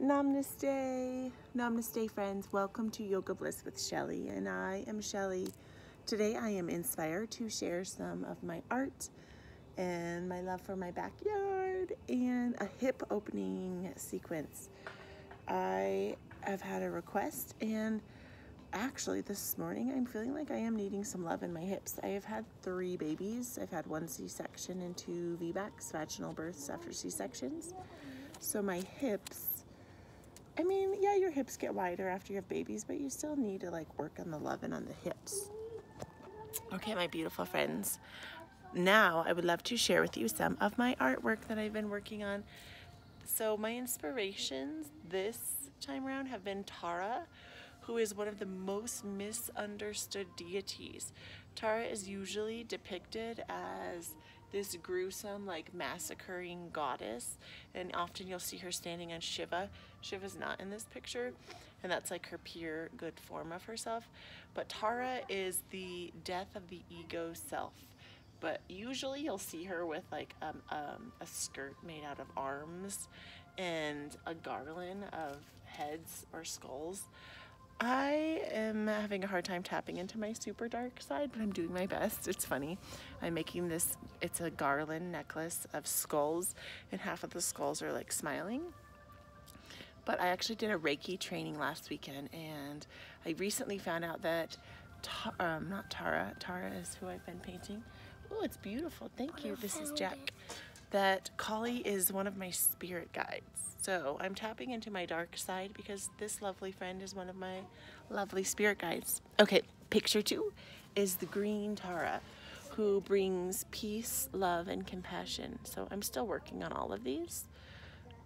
Namaste, Namaste friends. Welcome to Yoga Bliss with Shelly, and I am Shelly. Today I am inspired to share some of my art and my love for my backyard and a hip opening sequence. I have had a request, and actually this morning I'm feeling like I am needing some love in my hips. I have had 3 babies. I've had 1 C-section and 2 VBACs, vaginal births after C-sections. So my hips, I mean, yeah, your hips get wider after you have babies, but you still need to work on the love and on the hips. Okay, my beautiful friends. Now I would love to share with you some of my artwork that I've been working on. So my inspirations this time around have been Tara, who is one of the most misunderstood deities. Tara is usually depicted as this gruesome, massacring goddess, and often you'll see her standing on Shiva. Shiva's not in this picture, and that's her pure good form of herself. But Tara is the death of the ego self. But usually you'll see her with a skirt made out of arms and a garland of heads or skulls. I am having a hard time tapping into my super dark side, but I'm doing my best. It's funny. I'm making this, it's a garland necklace of skulls, and half of the skulls are smiling. But I actually did a Reiki training last weekend, and I recently found out that, not Tara, Tara is who I've been painting. Oh, it's beautiful. Thank you. This is Jack. That Kali is one of my spirit guides. So I'm tapping into my dark side because this lovely friend is one of my lovely spirit guides. Okay, picture 2 is the green Tara, who brings peace, love, and compassion. So I'm still working on all of these,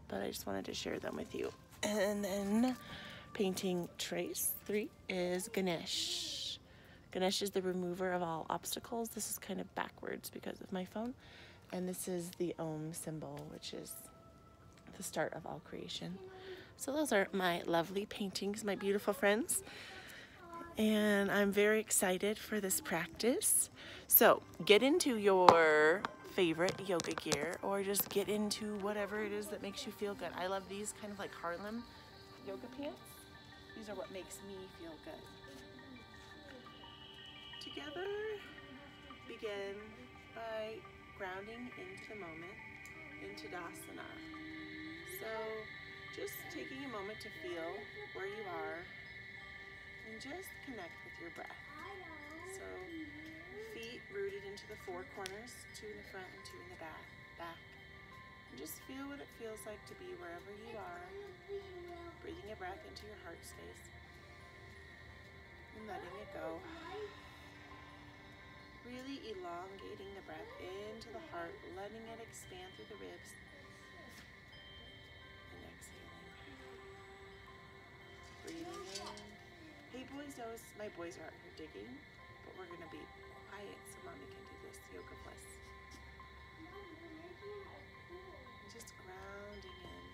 but I just wanted to share them with you. And then painting trace 3 is Ganesh. Ganesh is the remover of all obstacles. This is kind of backwards because of my phone. And this is the Om symbol, which is the start of all creation. So those are my lovely paintings, my beautiful friends. And I'm very excited for this practice. So get into your favorite yoga gear, or just get into whatever it is that makes you feel good. I love these kind of Harlem yoga pants. These are what makes me feel good. Together, begin by grounding into the moment, into Tadasana. So just taking a moment to feel where you are and just connect with your breath. So feet rooted into the 4 corners, 2 in the front and 2 in the back. And just feel what it feels like to be wherever you are, breathing a breath into your heart space and letting it go. Really elongating the breath into the heart, letting it expand through the ribs, and exhaling. Breathing in. Hey boys, my boys are out here digging, but we're going to be quiet so mommy can do this yoga bliss. And just grounding in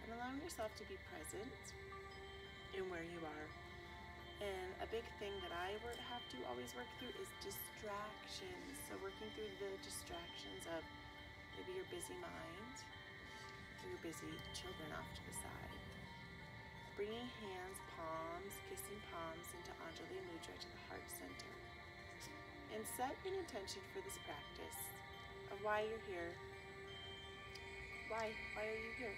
and allowing yourself to be present in where you are. And a big thing that I have to always work through is distractions. So working through the distractions of maybe your busy mind or your busy children off to the side. Bringing hands, palms, kissing palms into Anjali Mudra to the heart center. And set an intention for this practice of why you're here. Why are you here?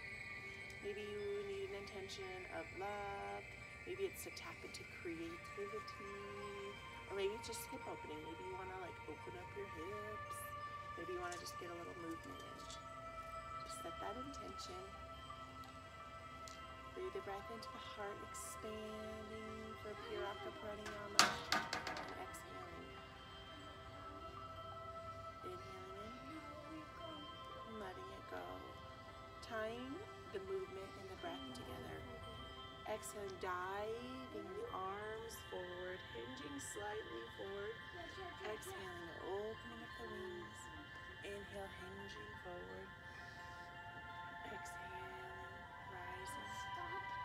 Maybe you need an intention of love. Maybe it's to tap into creativity, or maybe it's just hip opening. Maybe you want to open up your hips. Maybe you want to just get a little movement in. Just set that intention. Breathe the breath into the heart, expanding for Piraka Pranayama, and exhaling. Inhaling in, and letting it go. Tying the movement and the breath together. Exhaling, diving the arms forward, hinging slightly forward. Exhaling, opening up the wings. Inhale, hinging forward. Exhaling, rising.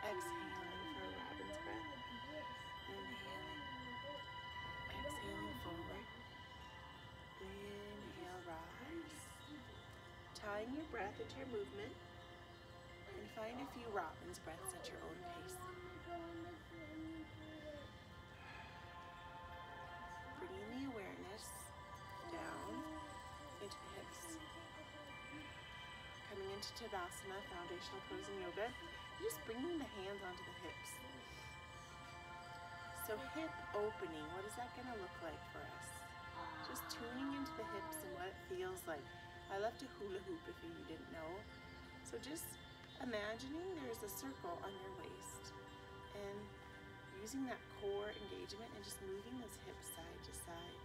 Exhaling for a robin's breath. Inhaling. Exhaling forward. Inhale, rise. Tying your breath into your movement. And find find a few robin's breaths at your own pace. Bringing the awareness down into the hips. Coming into Tadasana, foundational pose in yoga, just bringing the hands onto the hips. So hip opening, what is that going to look like for us? Just tuning into the hips and what it feels like. I love to hula hoop if you didn't know. So just imagining there's a circle on your waist and using that core engagement and just moving those hips side to side.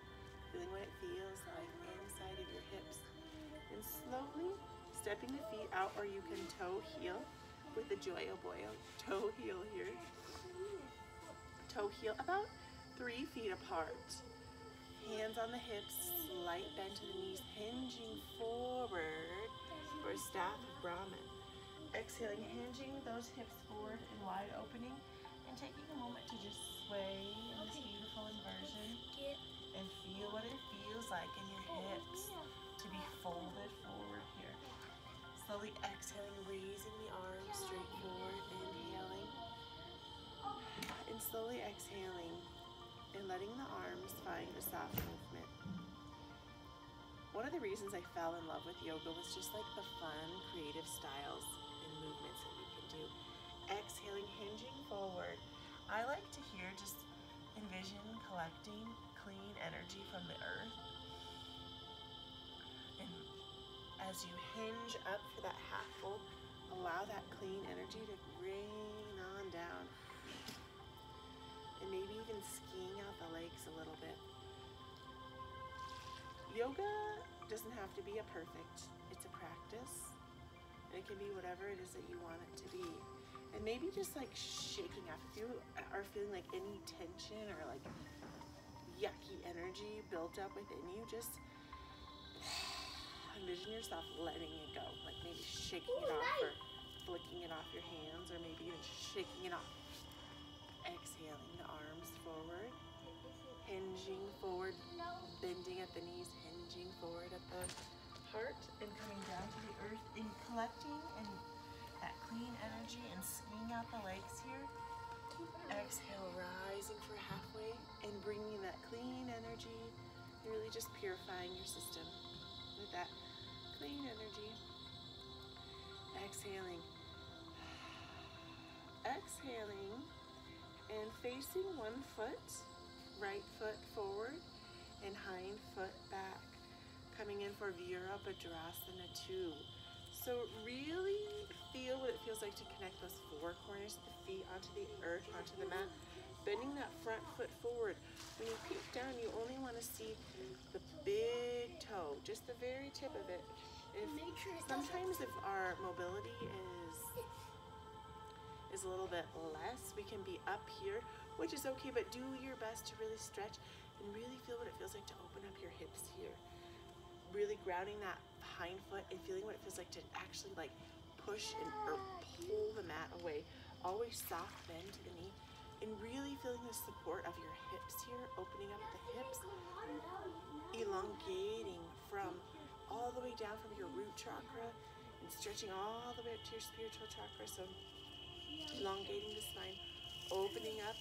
Feeling what it feels like inside of your hips. And slowly stepping the feet out, or you can toe heel with the Joyo Boyo toe heel here. Toe heel about 3 feet apart. Hands on the hips, slight bend to the knees, hinging forward for a staff of Brahman. Exhaling, hinging those hips forward and wide opening, and taking a moment to just sway in this beautiful inversion and feel what it feels like in your hips to be folded forward here. Slowly exhaling, raising the arms straight forward, inhaling, and slowly exhaling and letting the arms find a soft movement. One of the reasons I fell in love with yoga was just like the fun, creative styles and movements that you can do. Exhaling, hinging forward. I like to hear, just envision collecting clean energy from the earth. And as you hinge up for that half fold, allow that clean energy to rain on down. And maybe even skiing out the legs a little bit. Yoga doesn't have to be a perfect, it's a practice. And it can be whatever it is that you want it to be. And maybe just like shaking off, if you are feeling like any tension or like yucky energy built up within you, just envision yourself letting it go. Like maybe shaking it off or flicking it off your hands, or maybe even shaking it off. Exhaling the arms forward, hinging forward, bending at the knees, hinging forward at the heart, and coming down to the earth and collecting and that clean energy and skiing out the legs here. Exhale, rising for halfway and bringing that clean energy and really just purifying your system with that clean energy. Exhaling. Exhaling. And facing one foot, right foot forward and hind foot back. Coming in for Virabhadrasana 2. So really feel what it feels like to connect those 4 corners of the feet onto the earth, onto the mat. Bending that front foot forward. When you peek down, you only want to see the big toe, just the very tip of it. Sometimes if our mobility is a little bit less, we can be up here, which is okay, but do your best to really stretch and really feel what it feels like to open up your hips here. Really grounding that hind foot and feeling what it feels like to actually like push or pull the mat away. Always soft bend to the knee and really feeling the support of your hips here, opening up the hips, elongating from all the way down from your root chakra and stretching all the way up to your spiritual chakra. So elongating the spine, opening up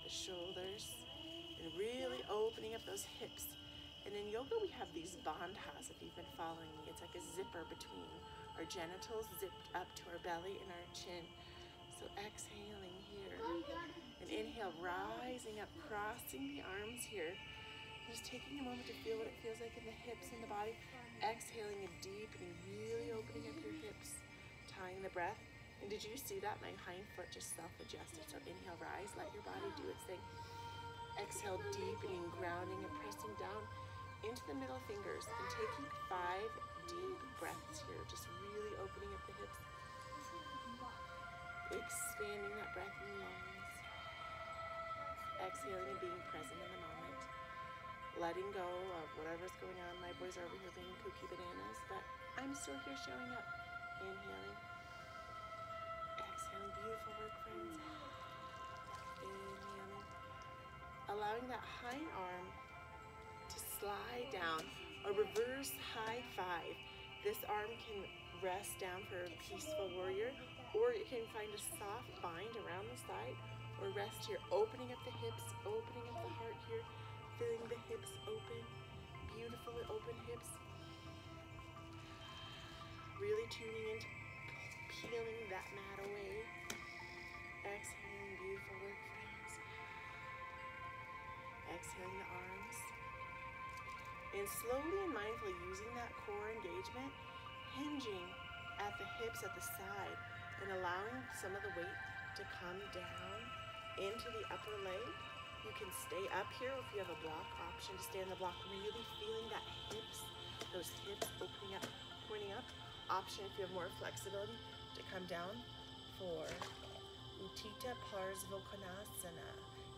the shoulders, and really opening up those hips. And in yoga, we have these bandhas, if you've been following me. It's like a zipper between our genitals, zipped up to our belly and our chin. So exhaling here. And inhale, rising up, crossing the arms here. Just taking a moment to feel what it feels like in the hips and the body. Exhaling and deepening, really opening up your hips. Tying the breath. And did you see that? My hind foot just self-adjusted. So inhale, rise, let your body do its thing. Exhale, deepening, grounding, and pressing down into the middle fingers. And taking 5 deep breaths here. Just really opening up the hips. Expanding that breath in the lungs. Exhaling and being present in the moment. Letting go of whatever's going on. My boys are over here being kooky bananas, but I'm still here showing up. Inhaling. Exhaling. Beautiful work, friends. Inhaling. Allowing that hind arm to slide down. A reverse high 5. This arm can rest down for a peaceful warrior, or it can find a soft bind around the side or rest here, opening up the hips, opening up the heart here, feeling the hips open, beautifully open hips. Really tuning into peeling that mat away. Exhaling, beautiful work, friends. Exhaling the arms. And slowly and mindfully using that core engagement, hinging at the hips at the side and allowing some of the weight to come down into the upper leg. You can stay up here if you have a block option to stay in the block, really feeling that hips, those hips opening up, pointing up. Option if you have more flexibility to come down for Utthita Parsvakonasana,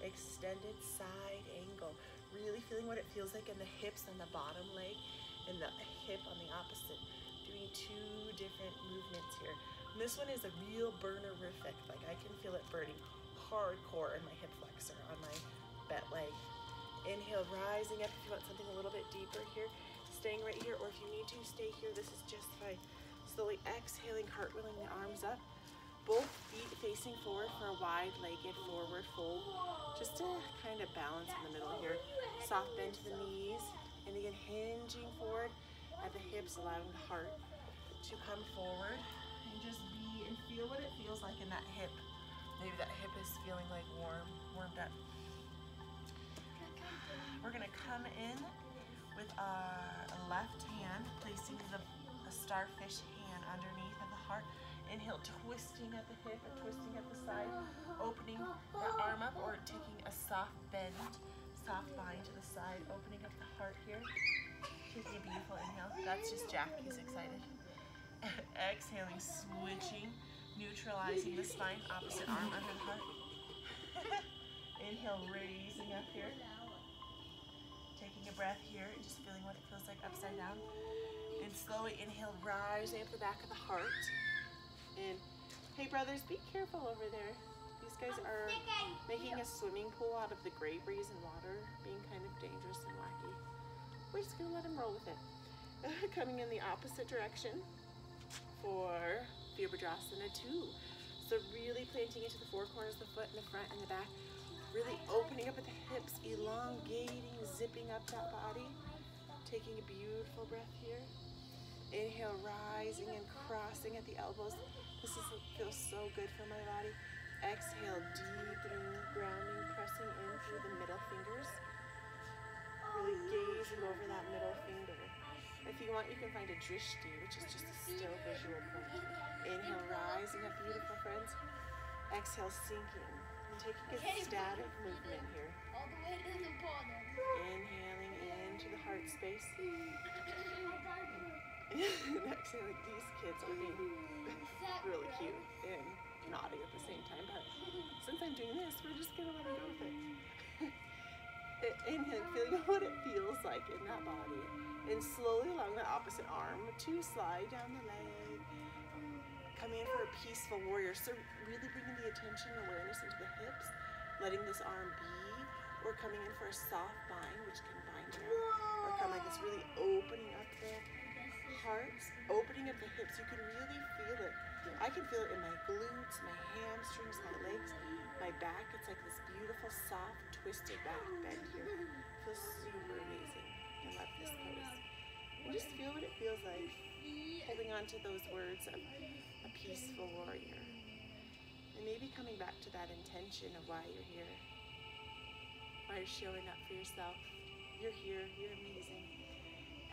extended side angle. Really feeling what it feels like in the hips and the bottom leg and the hip on the opposite. Doing two different movements here. And this one is a real burnerific, like I can feel it burning hardcore in my hip flexor on my bent leg. Inhale, rising up if you want something a little bit deeper here. Staying right here, or if you need to, stay here. This is just fine. Slowly exhaling, cartwheeling the arms up. Both feet facing forward for a wide-legged forward fold. Just to kind of balance in the middle here. Soft bend to the knees. And again, hinging forward at the hips, allowing the heart to come forward. And just be and feel what it feels like in that hip. Maybe that hip is feeling like warmed up. We're gonna come in with our left hand, placing a starfish hand underneath of the heart. Inhale, twisting at the hip or twisting at the side, opening the arm up or taking a soft bend, soft bind to the side, opening up the heart here. Taking a beautiful inhale. That's just Jack, he's excited. Exhaling, switching, neutralizing the spine, opposite arm under the heart. Inhale, raising up here. Taking a breath here and just feeling what it feels like upside down. And slowly inhale, rising up the back of the heart. And hey brothers, be careful over there. These guys are making a swimming pool out of the gray breeze and water, being kind of dangerous and wacky. We're just gonna let them roll with it. Coming in the opposite direction for Virabhadrasana 2. So really planting into the four corners of the foot in the front and the back. Really opening up at the hips, elongating, zipping up that body. Taking a beautiful breath here. Inhale, rising and crossing at the elbows. This feels so good for my body. Exhale, deepening, grounding, pressing in through the middle fingers. Really gazing over that middle finger. If you want, you can find a drishti, which is just a still visual point. Inhale, rising up, beautiful friends. Exhale, sinking. Taking a static movement here. All the way to the bottom. Inhaling into the heart space. And exhaling. These kids are being really cute and naughty at the same time, but since I'm doing this, we're just gonna let them go with it. Inhale, feeling what it feels like in that body. And slowly along the opposite arm to slide down the leg. Coming in for a peaceful warrior. So really bringing the attention and awareness into the hips, letting this arm be, or coming in for a soft bind, which can bind down, or come like this, really opening up the heart, opening up the hips. You can really feel it. I can feel it in my glutes, my hamstrings, my legs, my back. It's like this beautiful, soft, twisted back bend here. It feels super amazing. I love this pose. And just feel what it feels like, holding on to those words of a peaceful warrior. And maybe coming back to that intention of why you're here. Why you're showing up for yourself. You're here, you're amazing.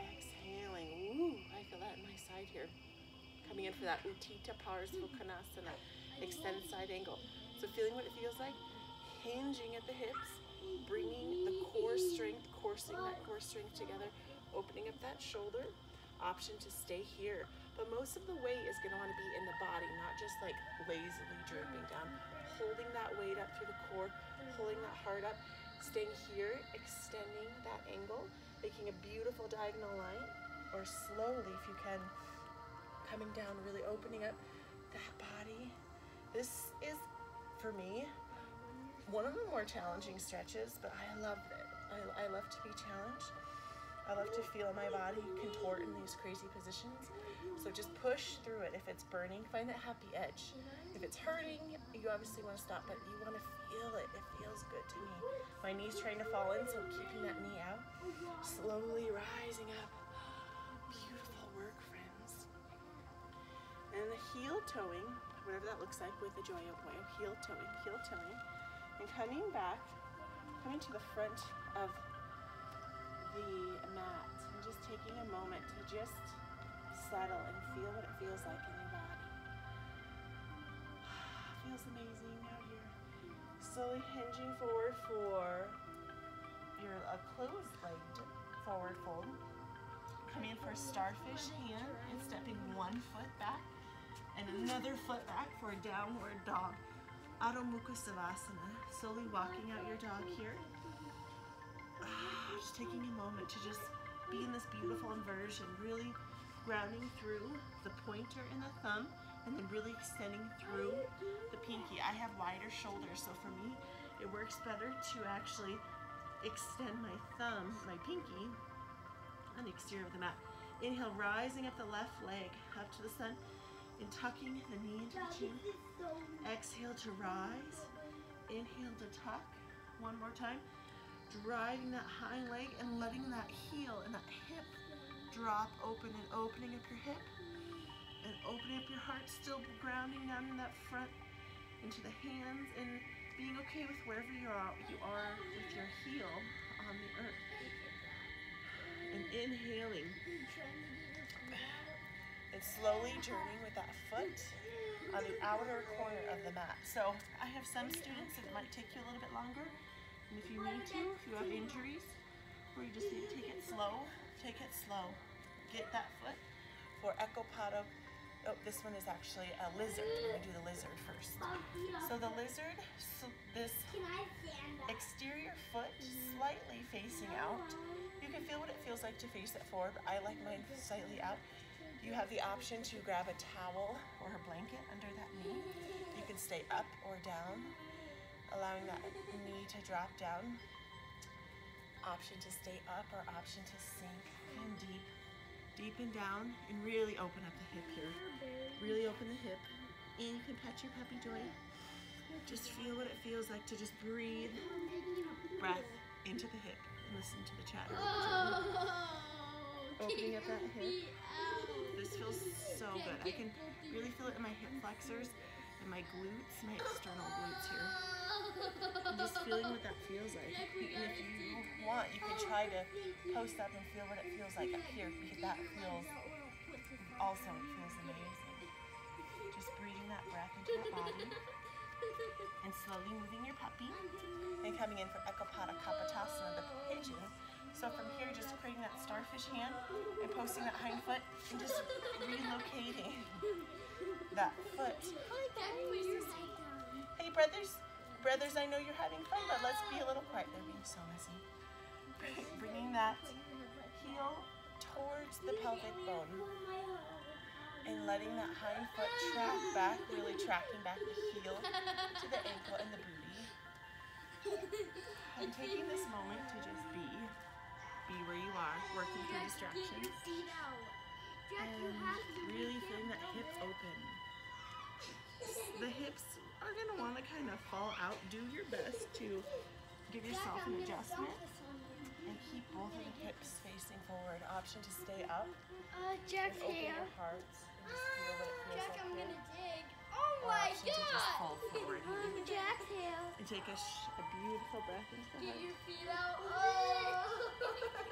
Exhaling, woo, I feel that in my side here. Coming in for that Utthita Parsvakonasana, extended side angle. So feeling what it feels like, hinging at the hips, bringing the core strength, coursing that core strength together, opening up that shoulder. Option to stay here, but most of the weight is going to want to be in the body, not just like lazily drooping down. Holding that weight up through the core, pulling that heart up, staying here, extending that angle, making a beautiful diagonal line, or slowly if you can, coming down, really opening up that body. This is, for me, one of the more challenging stretches, but I love it. I love to be challenged. I love to feel my body contort in these crazy positions. So just push through it. If it's burning, find that happy edge. If it's hurting, you obviously want to stop, but you want to feel it. It feels good to me. My knee's trying to fall in, so keeping that knee out. Slowly rising up. Beautiful work, friends. And the heel toeing, whatever that looks like with the Joyo Boyo. Heel toeing. And coming back, coming to the front of the mat and just taking a moment to just settle and feel what it feels like in your body. Feels amazing out here. Slowly hinging forward for your closed-legged forward fold. Coming in for a starfish hand and stepping one foot back and another foot back for a downward dog. Adho Mukha Savasana. Slowly walking out your dog here. Just taking a moment to just be in this beautiful inversion, really grounding through the pointer and the thumb, and then really extending through the pinky. I have wider shoulders, so for me, it works better to actually extend my thumb, my pinky, on the exterior of the mat. Inhale, rising up the left leg up to the sun, and tucking the knee into the chin. Exhale to rise. Inhale to tuck. One more time. Driving that hind leg and letting that heel and that hip drop open and opening up your hip and opening up your heart, still grounding down in that front into the hands and being okay with wherever you are with your heel on the earth. And inhaling and slowly journeying with that foot on the outer corner of the mat. So I have some students that it might take you a little bit longer. And if you need to, if you have injuries, or you just need to take it slow, take it slow. Get that foot for Ecopado. Oh, this one is actually a lizard. We're gonna do the lizard first. So the lizard, so this exterior foot slightly facing out. You can feel what it feels like to face it forward. I like mine slightly out. You have the option to grab a towel or a blanket under that knee. You can stay up or down, allowing that knee to drop down. Option to stay up or option to sink in deep and down, and really open up the hip here. Really open the hip, and you can pat your puppy joint. Just feel what it feels like to just breathe breath into the hip and listen to the chatter. Opening up that hip. This feels so good. I can really feel it in my hip flexors and my glutes, my external glutes here. I'm just feeling what that feels like. And if you want, you can try to post up and feel what it feels like up here, because that feels, also it feels amazing. Just breathing that breath into your body and slowly moving your puppy and coming in for Ekapada Kapotasana, the pigeon. So from here, just creating that starfish hand and posting that hind foot and just relocating that foot. Hey brothers, I know you're having fun, but let's be a little quiet. They're being so messy. Bringing that heel towards the pelvic bone and letting that hind foot track back, really tracking back the heel to the ankle and the booty. And taking this moment to just be where you are, working through distractions, and really feeling that hip open. The hips are going to want to kind of fall out. Do your best to give yourself an adjustment and keep both of the hips facing forward. Option to stay up Jack's and open hair. your hearts and just feel what it feels Jack, like I'm here. gonna dig. Oh Or my option to just god! fold forward here. Jack's hair. And take a beautiful breath into the Get heart your feet out. Oh!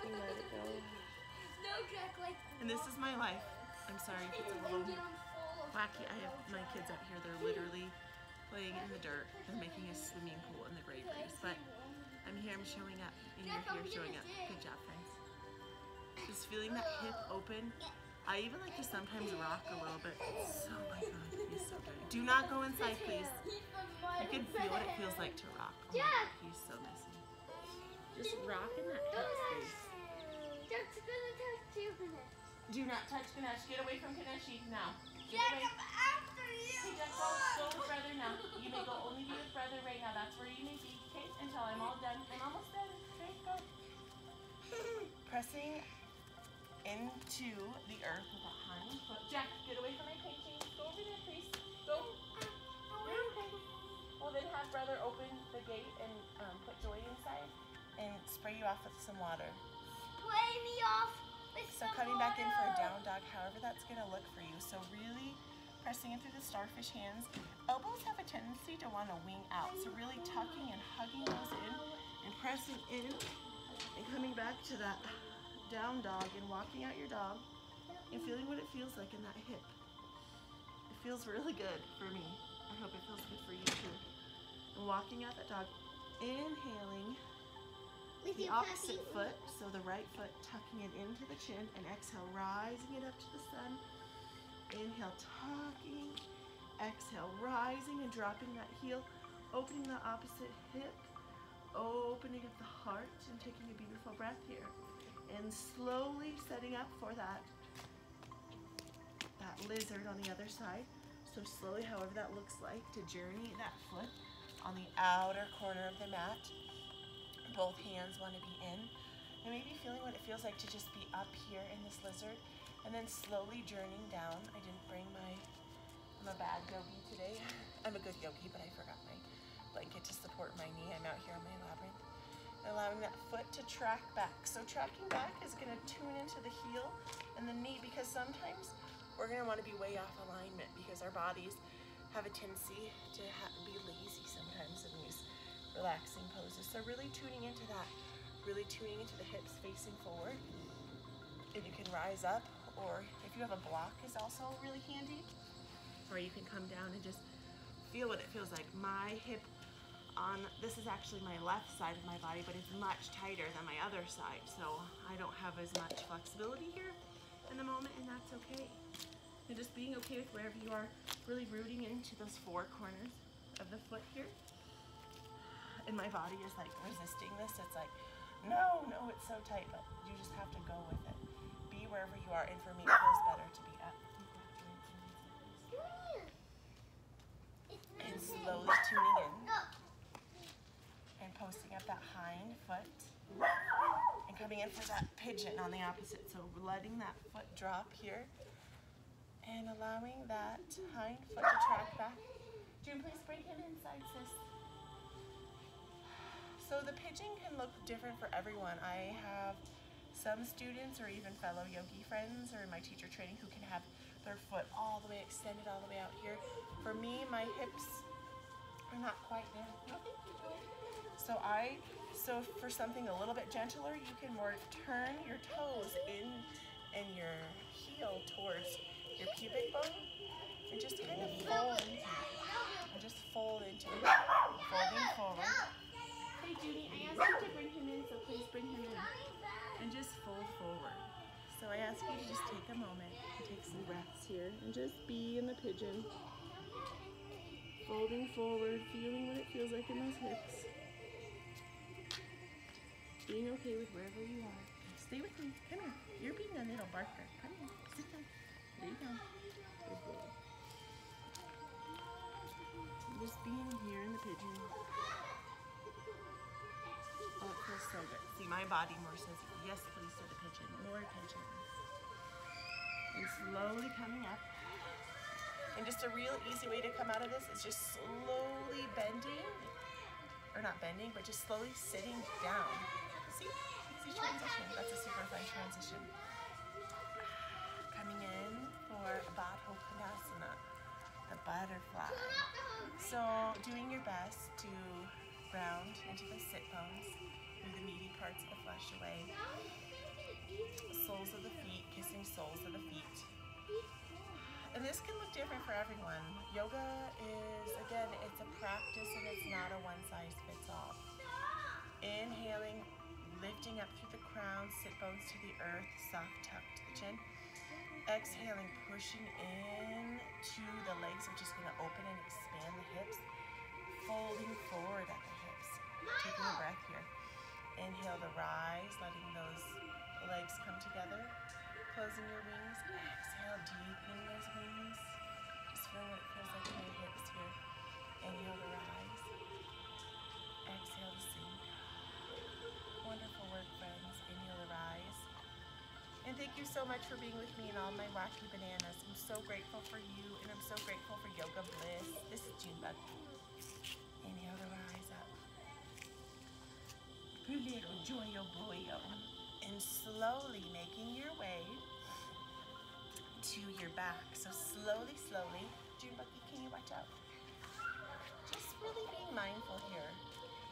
and let it go. No, Jack, like. And this is my life. I'm sorry if it's a little Get 'em full of wacky. I have my kids out here, they're literally playing in the dirt. They're making a swimming pool in the graveries. But I'm here, I'm showing up, and you're here showing up. Good job, friends. Just feeling that hip open. I even like to sometimes rock a little bit. Oh my god, he's so dirty. Do not go inside, please. You can feel what it feels like to rock. Oh my god, he's so messy. Just rock in that hip space. Jack's gonna touch you. Do not touch Ganesh. Get away from Ganeshi now. Get Jack, away. I'm after you. Hey, Jack, go with brother now. You may go only be with brother right now. That's where you may be. Okay, until I'm all done. I'm almost done. Okay, go. pressing into the earth with that hind foot. Jack, get away from my painting. Go over there, please. Go. You're okay. Well, then have brother open the gate and put Joy inside and spray you off with some water. Spray me off with So some coming back in for a water. down dog, however that's going to look for you. So really pressing in through the starfish hands. Elbows have a tendency to want to wing out. So really tucking and hugging those in and pressing in and coming back to that down dog and walking out your dog and feeling what it feels like in that hip. It feels really good for me. I hope it feels good for you too. And walking out that dog, inhaling With the your opposite puppy. foot, so the right foot tucking it into the chin, and exhale, rising it up to the sun. Inhale, tucking. Exhale, rising and dropping that heel, opening the opposite hip, opening up the heart, and taking a beautiful breath here. And slowly setting up for that lizard on the other side. So slowly, however that looks like, to journey that foot on the outer corner of the mat. Both hands want to be in. And maybe feeling what it feels like to just be up here in this lizard. And then slowly journeying down. I didn't bring I'm a bad yogi today. I'm a good yogi, but I forgot my blanket to support my knee. I'm out here on my labyrinth. Allowing that foot to track back. So tracking back is going to tune into the heel and the knee, because sometimes we're going to want to be way off alignment because our bodies have a tendency to be lazy sometimes in these relaxing poses. So really tuning into that, really tuning into the hips facing forward. And you can rise up, or if you have a block is also really handy, or you can come down and just feel what it feels like. My hip this is actually my left side of my body, but it's much tighter than my other side, so I don't have as much flexibility here in the moment, and that's okay. And just being okay with wherever you are, really rooting into those four corners of the foot here. And my body is like resisting this. It's like, no, it's so tight, but you just have to go with it. Be wherever you are, and for me, it feels better to be up. And slowly tuning in. And posting up that hind foot and coming in for that pigeon on the opposite. So letting that foot drop here and allowing that hind foot to track back. June, please bring him inside, sis. So the pigeon can look different for everyone. I have some students or even fellow yogi friends or in my teacher training who can have their foot all the way extended all the way out here. For me, my hips are not quite there. No, thank you, Joy. So for something a little bit gentler, you can more turn your toes in and your heel towards your pubic bone and just kind of fold into it. And just fold into it. Folding forward. Hey Judy, I asked you to bring him in, so please bring him in. And just fold forward. So I ask you to just take a moment and take some breaths here and just be in the pigeon. Folding forward, feeling what it feels like in those hips. Being okay with wherever you are. Stay with me. Come here. You're being a little barker. Come here. Sit down. There you go. Good boy. Just being here in the pigeon. Oh, it feels so good. See, my body more says yes, please, to the pigeon. More pigeons. And slowly coming up. And just a real easy way to come out of this is just slowly bending. Or not bending, but just slowly sitting down. See? Easy transition. That's a super fun transition. Coming in for Baddha Konasana, the butterfly. So doing your best to ground into the sit bones, move the meaty parts of the flesh away. Soles of the feet, kissing soles of the feet. And this can look different for everyone. Yoga is, again, it's a practice and it's not a one-size-fits-all. Inhaling, lifting up through the crown, sit bones to the earth, soft tuck to the chin. Exhaling, pushing in to the legs, which is going to open and expand the hips. Folding forward at the hips. Taking a breath here. Inhale to rise, letting those legs come together. Closing your wings. Exhale, deepening those wings. Just feeling what it feels like in your hips here. Inhale to rise. Exhale to sink. Wonderful work, friends. Inhale to rise. you so much for being with me in all my wacky bananas. I'm so grateful for you, and I'm so grateful for Yoga Bliss. This is Junebug. Inhale to rise up. Good little joyo boyo. And slowly making your way to your back. So slowly, slowly. Junebug, can you watch out? Just really being mindful here.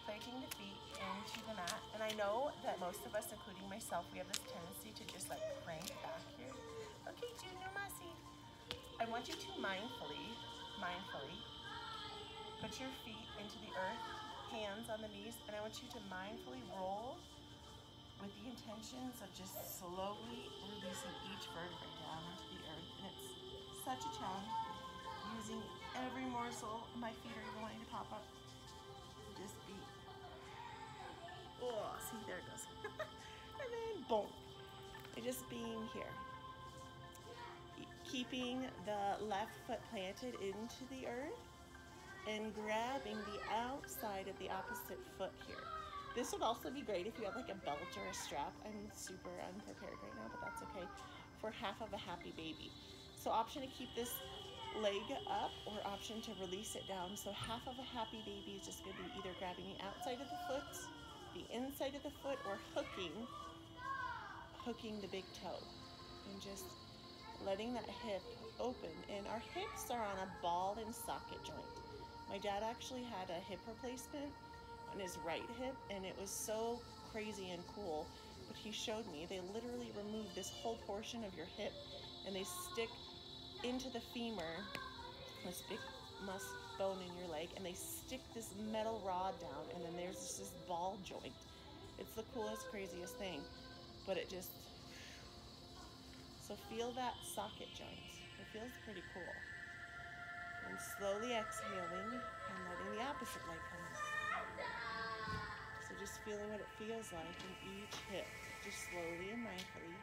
Planting the feet into the mat. And I know that most of us, including myself, we have this tendency to just like crank back here. Okay, Namaste. I want you to mindfully put your feet into the earth, hands on the knees, and I want you to mindfully roll with the intentions of just slowly releasing each vertebrae down into the earth. And it's such a challenge, using every morsel. My feet are even wanting to pop up. Just be, oh, see, there it goes. And then boom, and just being here. Keeping the left foot planted into the earth and grabbing the outside of the opposite foot here. This would also be great if you have like a belt or a strap. I'm super unprepared right now, but that's okay, for half of a happy baby. So option to keep this leg up or option to release it down. So half of a happy baby is just going to be either grabbing the outside of the foot, the inside of the foot, or hooking the big toe and just letting that hip open. And our hips are on a ball and socket joint. My dad actually had a hip replacement on his right hip, and it was so crazy and cool. But he showed me they literally remove this whole portion of your hip and they stick into the femur, this big bone in your leg, and they stick this metal rod down, and then there's this ball joint. It's the coolest, craziest thing, but it just, so feel that socket joint. It feels pretty cool. And slowly exhaling and letting the opposite leg come up. So just feeling what it feels like in each hip, just slowly and mindfully,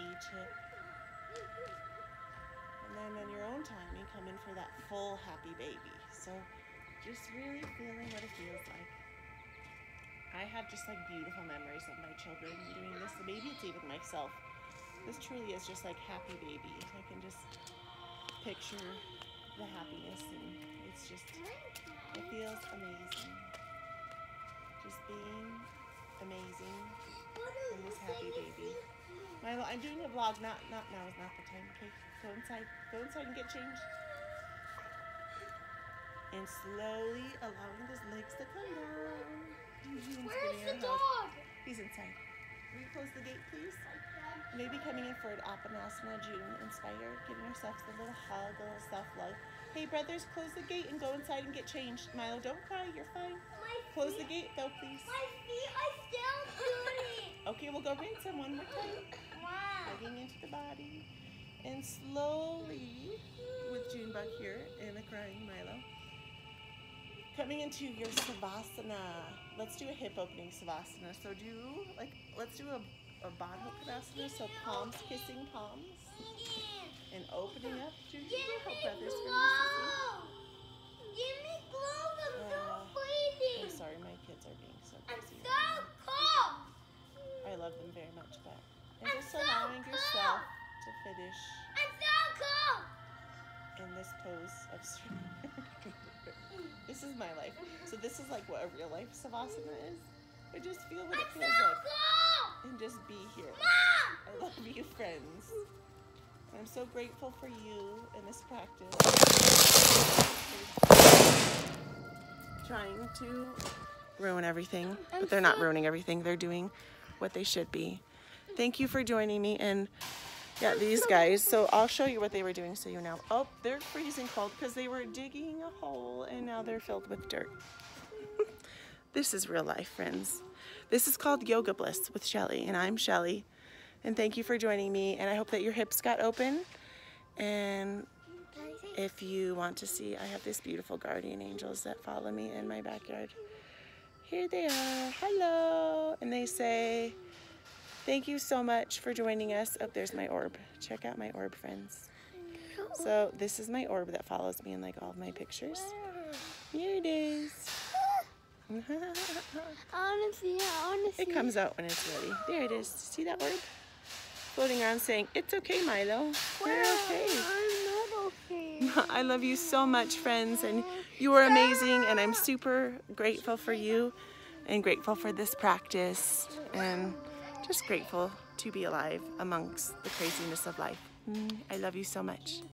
each hip. And then on your own timing, come in for that full happy baby. So just really feeling what it feels like. I have just like beautiful memories of my children doing this. Maybe it's even myself. This truly is just like happy baby. I can just picture the happiness, and it's just, it feels amazing. Just being amazing in this happy baby. Milo, I'm doing a vlog, not now is not the time, okay? Go inside and get changed. And slowly allowing those legs to come down. Where's the dog? He's inside. Will you close the gate, please? Maybe coming in for an Apanasana, June inspired, giving yourselves a little hug, a little self-love. Hey brothers, close the gate and go inside and get changed. Milo, don't cry, you're fine. Close the gate though, please. My feet are still doing it. Okay, we'll go rinse them one more time. Wow. Hugging into the body. And slowly, with Junebug here and a crying Milo, coming into your Savasana. Let's do a hip opening Savasana. So let's do a Baddha Konasana, so palms kissing palms. And opening up to your brothers for Glow. Give me glow. I'm so bleeding. I'm sorry, my kids are being so I'm crazy. so cold. I love them very much, but and I'm just so allowing cold. yourself to finish I'm so cold. in this pose of this is my life. So this is like what a real life Savasana is. But just feel what it I'm feels so like. cold. And just be here. Mom. I love you, friends. I'm so grateful for you in this practice. Trying to ruin everything, but they're not ruining everything. They're doing what they should be. Thank you for joining me. And yeah, these guys, so I'll show you what they were doing so you know. Oh, they're freezing cold because they were digging a hole and now they're filled with dirt. This is real life, friends. This is called Yoga Bliss with Shelly, and I'm Shelly. And thank you for joining me, and I hope that your hips got open. And if you want to see, I have these beautiful guardian angels that follow me in my backyard. Here they are. Hello. And they say, thank you so much for joining us. Oh, there's my orb. Check out my orb, friends. So this is my orb that follows me in like all of my pictures. Here it is. I want to see it. It comes out when it's ready. There it is. See that orb? floating around saying, "It's okay, Milo. We're okay." I'm not okay. I love you so much, friends, and you are amazing, and I'm super grateful for you and grateful for this practice and just grateful to be alive amongst the craziness of life. I love you so much.